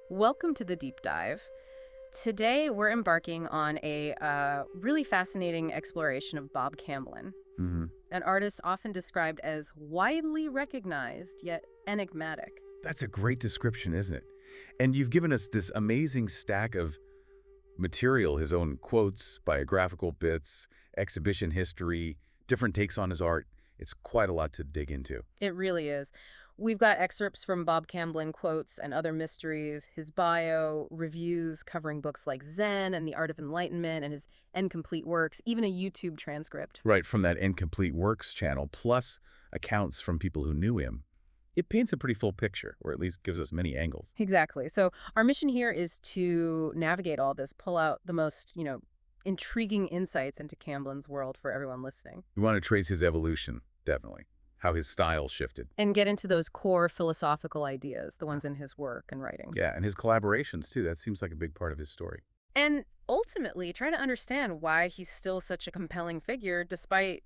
Welcome to the deep dive. Today, we're embarking on a really fascinating exploration of Bob Camblin, hmm an artist often described as widely recognized yet enigmatic. That's a great description, isn't it? And you've given us this amazing stack of material, his own quotes, biographical bits, exhibition history, different takes on his art. It's quite a lot to dig into. It really is. We've got excerpts from Bob Camblin quotes and other mysteries, his bio, reviews covering books like Zen and the Art of Enlightenment and his incomplete works, even a YouTube transcript. Right from that Incomplete Works channel, plus accounts from people who knew him. It paints a pretty full picture, or at least gives us many angles. Exactly. So our mission here is to navigate all this, pull out the most, intriguing insights into Camblin's world for everyone listening, We want to trace his evolution, definitely. How his style shifted. and get into those core philosophical ideas, the ones in his work and writings. Yeah, and his collaborations, too. That seems like a big part of his story. And ultimately try to understand why he's still such a compelling figure despite,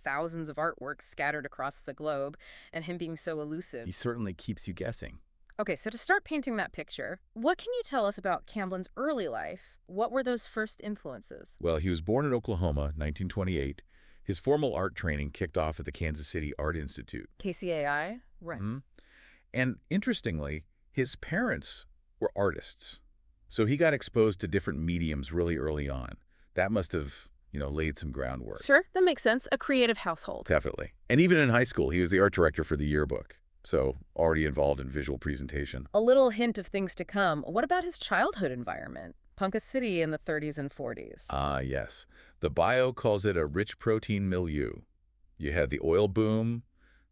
thousands of artworks scattered across the globe and him being so elusive. He certainly keeps you guessing. Okay, so to start painting that picture, what can you tell us about Camblin's early life? What were those first influences? Well, he was born in Oklahoma, 1928. His formal art training kicked off at the Kansas City Art Institute. KCAI? Right. Mhm. And interestingly, his parents were artists. So he got exposed to different mediums really early on. That must have, laid some groundwork. Sure, that makes sense. A creative household. Definitely. And even in high school, he was the art director for the yearbook. So already involved in visual presentation. A little hint of things to come. What about his childhood environment? Ponca City in the 30s and 40s. Ah, yes. The bio calls it a rich protein milieu. You had the oil boom,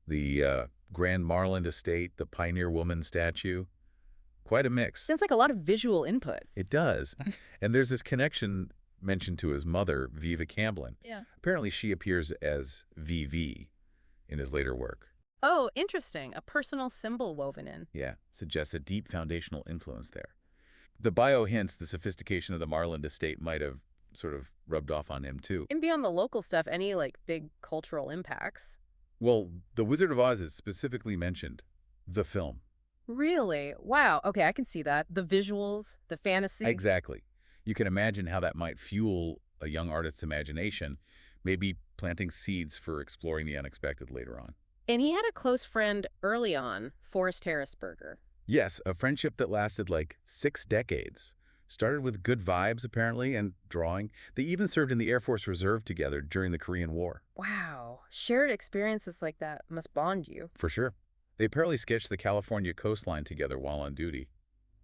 the Grand Marland Estate, the Pioneer Woman statue. Quite a mix. Sounds like a lot of visual input. It does. And there's this connection mentioned to his mother, Viva Camblin. Yeah. Apparently she appears as VV in his later work. Oh, interesting. A personal symbol woven in. Yeah, suggests a deep foundational influence there. The bio hints the sophistication of the Marland Estate might have sort of rubbed off on him, too. And beyond the local stuff, any big cultural impacts? Well, The Wizard of Oz is specifically mentioned, the film. Really? Wow. Okay, I can see that. The visuals, the fantasy. Exactly. You can imagine how that might fuel a young artist's imagination, maybe planting seeds for exploring the unexpected later on. And he had a close friend early on, Forrest Harrisberger. Yes, a friendship that lasted like 6 decades. Started with good vibes, apparently, and drawing. They even served in the Air Force Reserve together during the Korean War. Wow. Shared experiences like that must bond you. For sure. They apparently sketched the California coastline together while on duty.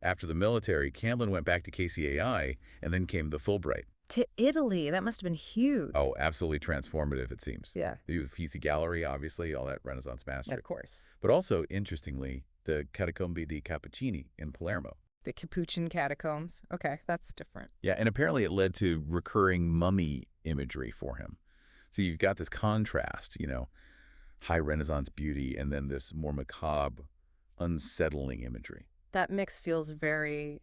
After the military, Camblin went back to KCAI, and then came the Fulbright. To Italy. That must have been huge. Oh, absolutely transformative, it seems. Yeah, The Uffizi Gallery, obviously, all that Renaissance mastery. of course. But also, interestingly, the Catacombi di Cappuccini in Palermo. The Capuchin catacombs. Okay, that's different. Yeah, and apparently it led to recurring mummy imagery for him. So you've got this contrast, high Renaissance beauty, and then this more macabre, unsettling imagery. That mix feels very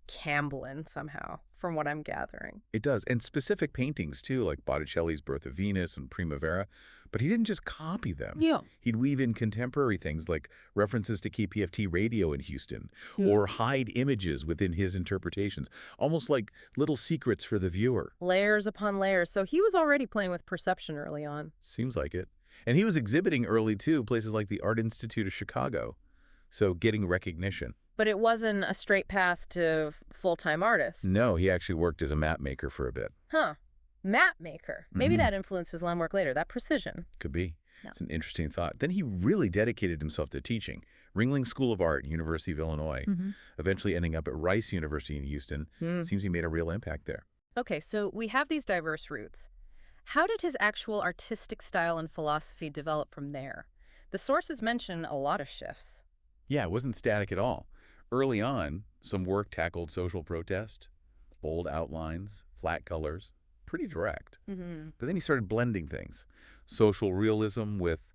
Camblin somehow, from what I'm gathering. It does. And specific paintings, too, like Botticelli's Birth of Venus and Primavera. But he didn't just copy them. Yeah. He'd weave in contemporary things like references to KPFT radio in Houston, or hide images within his interpretations, almost like little secrets for the viewer. Layers upon layers. So he was already playing with perception early on. Seems like it. And he was exhibiting early, too, places like the Art Institute of Chicago. So getting recognition. But it wasn't a straight path to full-time artist. No, he actually worked as a map maker for a bit. Huh. Map maker. Maybe Mhm. that influenced his line work later. That precision. Could be. No. It's an interesting thought. Then he really dedicated himself to teaching. Ringling School of Art, University of Illinois, eventually ending up at Rice University in Houston. Seems he made a real impact there. Okay, so we have these diverse roots. How did his actual artistic style and philosophy develop from there? The sources mention a lot of shifts. Yeah, it wasn't static at all. Early on, some work tackled social protest, bold outlines, flat colors, pretty direct. But then he started blending things. Social realism with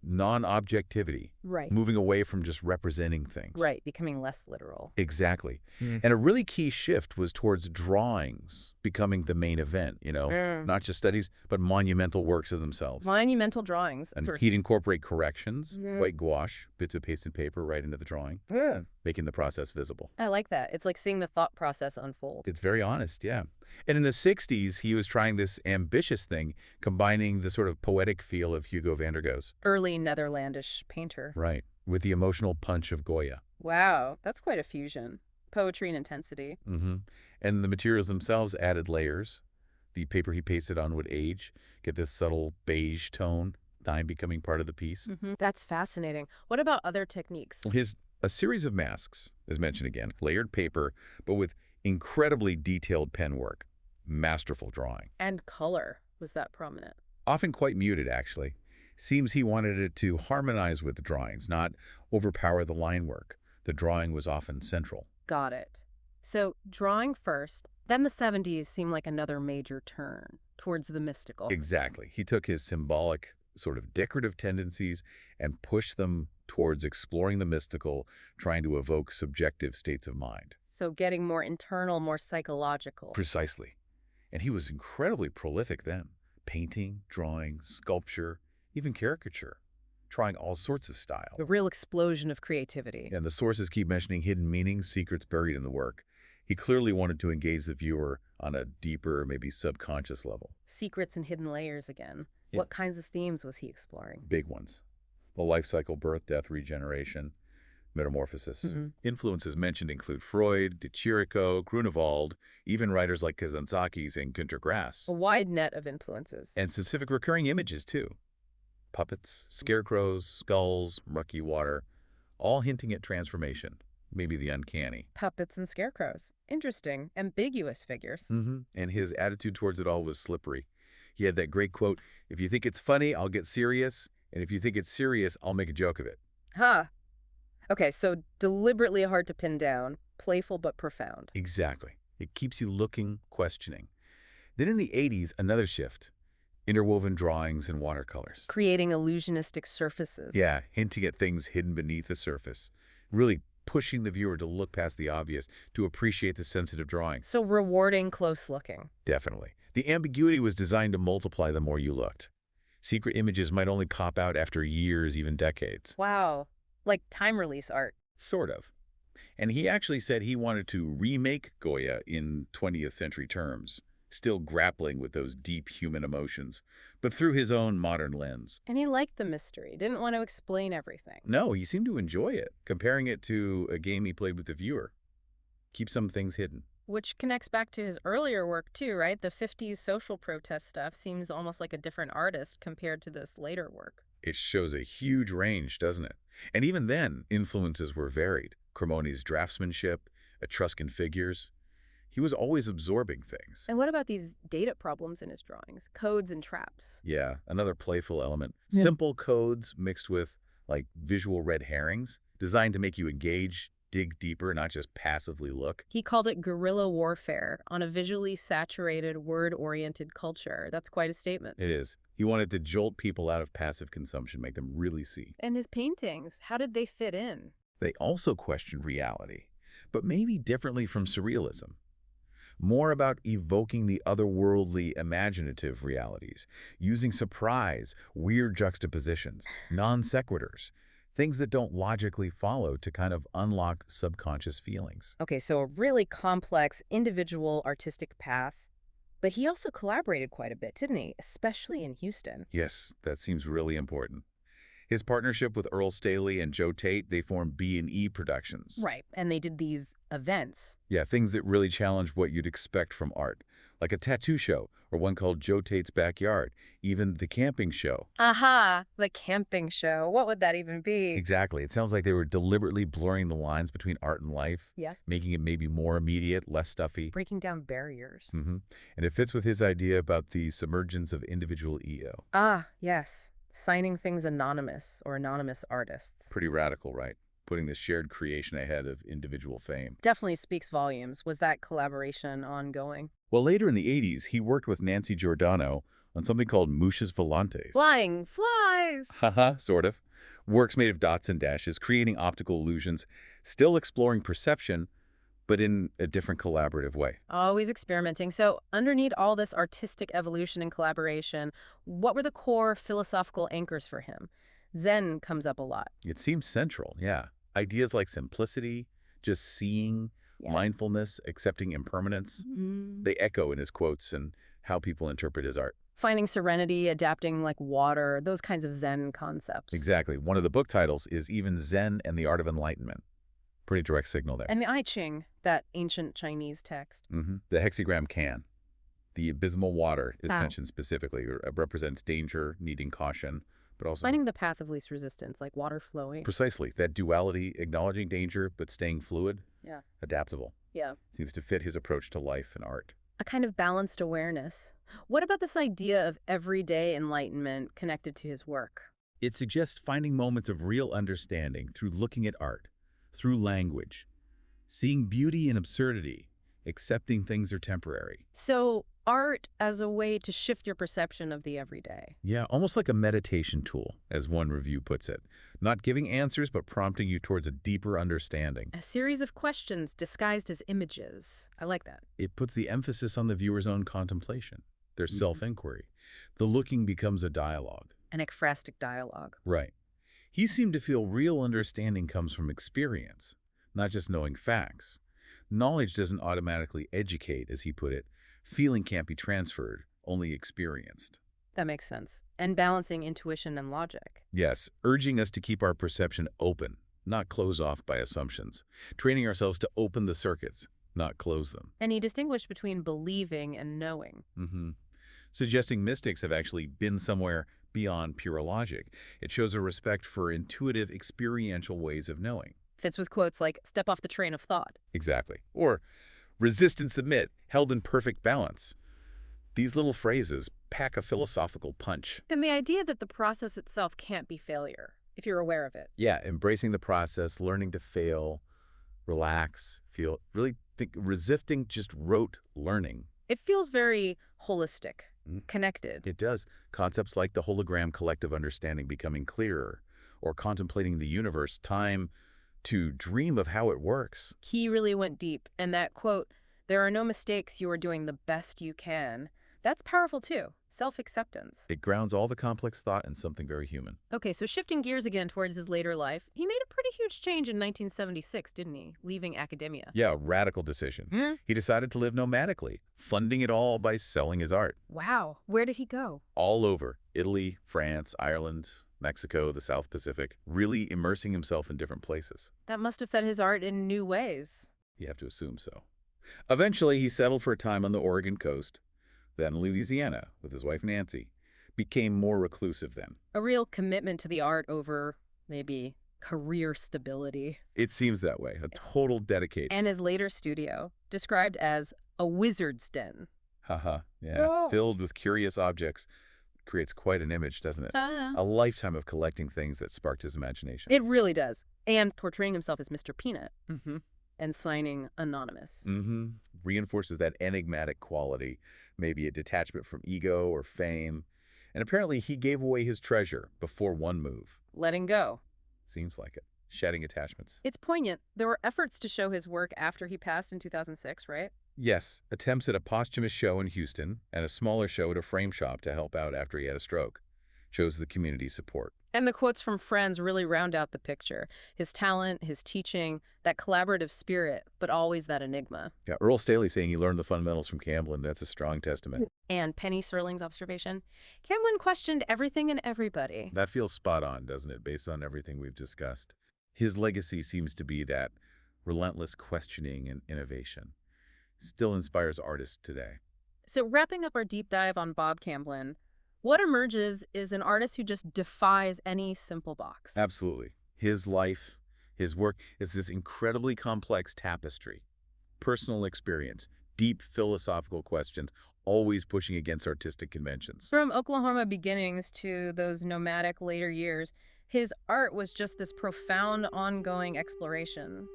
non-objectivity, Right. moving away from just representing things. Right, becoming less literal. Exactly. Mm. And a really key shift was towards drawings becoming the main event, Mm. not just studies, but monumental works of themselves. Monumental drawings. And For he'd incorporate corrections, Yeah. white gouache, bits of pasted paper right into the drawing, making the process visible. I like that. It's like seeing the thought process unfold. It's very honest, yeah. And in the 60s, he was trying this ambitious thing, combining the sort of poetic feel of Hugo van der Goes. Early Netherlandish painter. Right. With the emotional punch of Goya. Wow, that's quite a fusion. Poetry and intensity. Mm-hmm. And the materials themselves added layers. The paper he pasted on would age, get this subtle beige tone, time becoming part of the piece. That's fascinating. What about other techniques? A series of masks, as mentioned again, layered paper, but with incredibly detailed pen work, masterful drawing. And color. Was that prominent? Often quite muted, actually. Seems he wanted it to harmonize with the drawings, not overpower the line work. The drawing was often central. Got it. So, drawing first, then the 70s seemed like another major turn towards the mystical. Exactly. He took his symbolic, sort of decorative tendencies and pushed them towards exploring the mystical, trying to evoke subjective states of mind. So, getting more internal, more psychological. Precisely. And he was incredibly prolific then. Painting, drawing, sculpture, even caricature. Trying all sorts of styles. A real explosion of creativity. And the sources keep mentioning hidden meanings, secrets buried in the work. He clearly wanted to engage the viewer on a deeper, maybe subconscious level. Secrets and hidden layers again. Yeah. What kinds of themes was he exploring? Big ones. The life cycle, birth, death, regeneration, metamorphosis. Influences mentioned include Freud, de Chirico, Grunewald, even writers like Kazantzakis and Günter Grass. A wide net of influences. And specific recurring images, too. Puppets, scarecrows, skulls, murky water, all hinting at transformation, maybe the uncanny. Puppets and scarecrows. Interesting. Ambiguous figures. And his attitude towards it all was slippery. He had that great quote, "If you think it's funny, I'll get serious, and if you think it's serious, I'll make a joke of it." Huh. Okay, so deliberately hard to pin down, playful but profound. Exactly. It keeps you looking, questioning. Then in the 80s, another shift. Interwoven drawings and watercolors. Creating illusionistic surfaces. Yeah, hinting at things hidden beneath the surface. Really pushing the viewer to look past the obvious, to appreciate the sensitive drawings. So rewarding close looking. Definitely. The ambiguity was designed to multiply the more you looked. Secret images might only pop out after years, even decades. Wow. Like time release art. Sort of. And he actually said he wanted to remake Goya in 20th century terms, still grappling with those deep human emotions, but through his own modern lens. And he liked the mystery, didn't want to explain everything. No, he seemed to enjoy it, comparing it to a game he played with the viewer. Keep some things hidden. Which connects back to his earlier work too, right? The 50s social protest stuff seems almost like a different artist compared to this later work. It shows a huge range, doesn't it? And even then, influences were varied. Cremonti's draftsmanship, Etruscan figures. He was always absorbing things. And what about these data problems in his drawings? Codes and traps. Yeah, another playful element. Yeah. Simple codes mixed with, like, visual red herrings, designed to make you engage, dig deeper, not just passively look. He called it guerrilla warfare on a visually saturated, word-oriented culture. That's quite a statement. It is. He wanted to jolt people out of passive consumption, make them really see. And his paintings, how did they fit in? They also questioned reality, but maybe differently from surrealism. More about evoking the otherworldly imaginative realities, using surprise, weird juxtapositions, non sequiturs, things that don't logically follow to kind of unlock subconscious feelings. Okay, so a really complex individual artistic path. But he also collaborated quite a bit, didn't he? Especially in Houston. Yes, that seems really important. His partnership with Earl Staley and Joe Tate, they formed B&E Productions. Right, and they did these events. Yeah, things that really challenge what you'd expect from art, like a tattoo show or one called Joe Tate's Backyard, even the camping show. Aha, the camping show. What would that even be? Exactly. It sounds like they were deliberately blurring the lines between art and life, Yeah. making it maybe more immediate, less stuffy. Breaking down barriers. And it fits with his idea about the submergence of individual ego. Ah, yes. Signing things anonymous or anonymous artists. Pretty radical, right? Putting the shared creation ahead of individual fame. Definitely speaks volumes. Was that collaboration ongoing? Well, later in the 80s, he worked with Nancy Giordano on something called Mushes Volantes. Flying flies! Haha, sort of. Works made of dots and dashes, creating optical illusions, still exploring perception, but in a different collaborative way. Always experimenting. So, underneath all this artistic evolution and collaboration, what were the core philosophical anchors for him? Zen comes up a lot. It seems central, yeah. Ideas like simplicity, just seeing, Yeah. mindfulness, accepting impermanence, they echo in his quotes and how people interpret his art. Finding serenity, adapting like water, those kinds of Zen concepts. Exactly. One of the book titles is even Zen and the Art of Enlightenment. Pretty direct signal there. And the I Ching, that ancient Chinese text. The hexagram can. The abysmal water is Wow. mentioned specifically. It represents danger, needing caution, but also Finding the path of least resistance, like water flowing. precisely that duality, acknowledging danger but staying fluid, Yeah. adaptable. Yeah. Seems to fit his approach to life and art. A kind of balanced awareness. What about this idea of everyday enlightenment connected to his work? It suggests finding moments of real understanding through looking at art, through language, seeing beauty in absurdity, accepting things are temporary. So, art as a way to shift your perception of the everyday. Yeah, almost like a meditation tool, as one review puts it. Not giving answers, but prompting you towards a deeper understanding. A series of questions disguised as images. I like that. It puts the emphasis on the viewer's own contemplation, their self-inquiry. The looking becomes a dialogue. An ekphrastic dialogue. Right. He seemed to feel real understanding comes from experience, not just knowing facts. Knowledge doesn't automatically educate, as he put it. Feeling can't be transferred, only experienced. That makes sense. And balancing intuition and logic. Yes, urging us to keep our perception open, not close off by assumptions. Training ourselves to open the circuits, not close them. And he distinguished between believing and knowing. Suggesting mystics have actually been somewhere beyond pure logic. It shows a respect for intuitive, experiential ways of knowing. Fits with quotes like, step off the train of thought. Exactly. Or resist and submit, held in perfect balance. These little phrases pack a philosophical punch. Then the idea that the process itself can't be failure, if you're aware of it. Yeah, embracing the process, learning to fail, relax, feel, really think, resisting just rote learning. It feels very holistic, connected. It does. Concepts like the hologram collective understanding becoming clearer, or contemplating the universe, time to dream of how it works. He really went deep. And that quote, there are no mistakes, you are doing the best you can. That's powerful too. Self-acceptance. It grounds all the complex thought in something very human. Okay, so shifting gears again towards his later life, he made a pretty huge change in 1976, didn't he? Leaving academia. Yeah, a radical decision. Hmm? He decided to live nomadically, funding it all by selling his art. Wow. Where did he go? All over Italy, France, Ireland, Mexico, the South Pacific, really immersing himself in different places. That must have fed his art in new ways. You have to assume so. Eventually, he settled for a time on the Oregon coast, then Louisiana with his wife Nancy. Became more reclusive then. A real commitment to the art over, maybe, career stability. It seems that way, a total dedication. And his later studio, described as a wizard's den. Haha, yeah, filled with curious objects. Creates quite an image, doesn't it? A lifetime of collecting things that sparked his imagination. It really does. And portraying himself as Mr. Peanut. And signing anonymous. Reinforces that enigmatic quality, maybe a detachment from ego or fame. And apparently he gave away his treasure before one move. Letting go. Seems like it. Shedding attachments. It's poignant. There were efforts to show his work after he passed in 2006, right? Yes, attempts at a posthumous show in Houston and a smaller show at a frame shop to help out after he had a stroke. Shows the community's support. And the quotes from friends really round out the picture. His talent, his teaching, that collaborative spirit, but always that enigma. Yeah, Earl Staley saying he learned the fundamentals from Camblin. That's a strong testament. And Penny Serling's observation, Camblin questioned everything and everybody. That feels spot on, doesn't it, based on everything we've discussed? His legacy seems to be that relentless questioning and innovation. Still inspires artists today. So wrapping up our deep dive on Bob Camblin, what emerges is an artist who just defies any simple box. Absolutely. His life, his work is this incredibly complex tapestry. Personal experience, deep philosophical questions, always pushing against artistic conventions. From Oklahoma beginnings to those nomadic later years, his art was just this profound ongoing exploration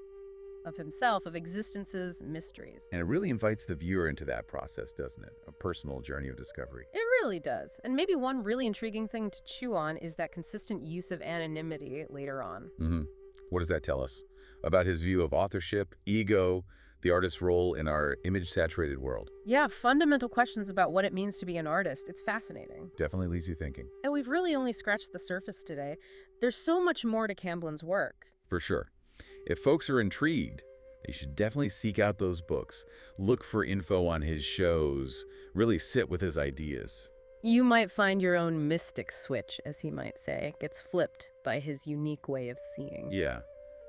of himself, of existence's mysteries. And it really invites the viewer into that process, doesn't it? A personal journey of discovery. It really does. And maybe one really intriguing thing to chew on is that consistent use of anonymity later on. What does that tell us? About his view of authorship, ego, the artist's role in our image-saturated world. Yeah, fundamental questions about what it means to be an artist. It's fascinating. Definitely leaves you thinking. And we've really only scratched the surface today. There's so much more to Camblin's work. For sure. If folks are intrigued, they should definitely seek out those books. Look for info on his shows. Really sit with his ideas. You might find your own mystic switch, as he might say, gets flipped by his unique way of seeing. Yeah.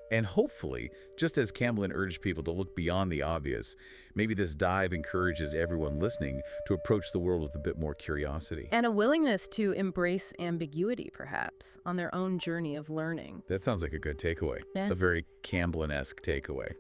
And hopefully, just as Camblin urged people to look beyond the obvious, maybe this dive encourages everyone listening to approach the world with a bit more curiosity. And a willingness to embrace ambiguity, perhaps, on their own journey of learning. That sounds like a good takeaway. Yeah. A very Camblin-esque takeaway.